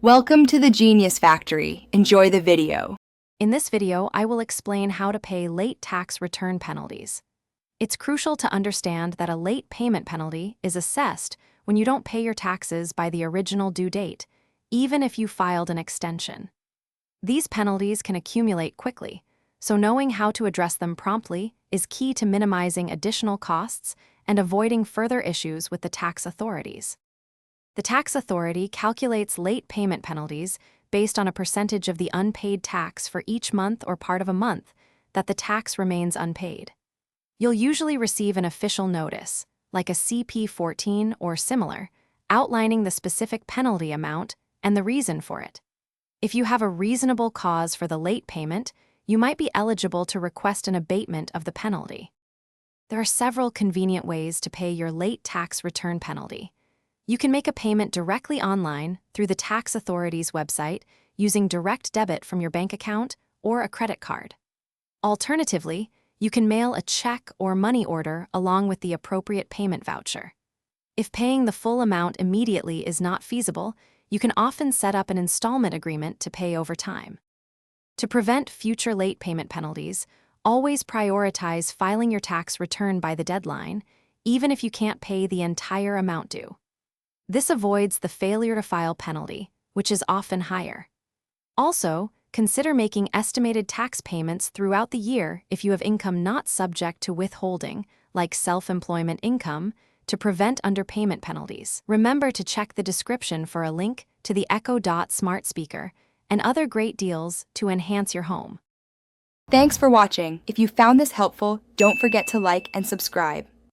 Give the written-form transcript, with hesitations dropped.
Welcome to the Genius Factory. Enjoy the video. In this video, I will explain how to pay late tax return penalties. It's crucial to understand that a late payment penalty is assessed when you don't pay your taxes by the original due date, even if you filed an extension. These penalties can accumulate quickly, so knowing how to address them promptly is key to minimizing additional costs and avoiding further issues with the tax authorities. The tax authority calculates late payment penalties based on a percentage of the unpaid tax for each month or part of a month that the tax remains unpaid. You'll usually receive an official notice, like a CP-14 or similar, outlining the specific penalty amount and the reason for it. If you have a reasonable cause for the late payment, you might be eligible to request an abatement of the penalty. There are several convenient ways to pay your late tax return penalty. You can make a payment directly online through the tax authority's website using direct debit from your bank account or a credit card. Alternatively, you can mail a check or money order along with the appropriate payment voucher. If paying the full amount immediately is not feasible, you can often set up an installment agreement to pay over time. To prevent future late payment penalties, always prioritize filing your tax return by the deadline, even if you can't pay the entire amount due. This avoids the failure to file penalty, which is often higher. Also, consider making estimated tax payments throughout the year if you have income not subject to withholding, like self-employment income, to prevent underpayment penalties. Remember to check the description for a link to the Echo Dot smart speaker and other great deals to enhance your home. Thanks for watching. If you found this helpful, don't forget to like and subscribe.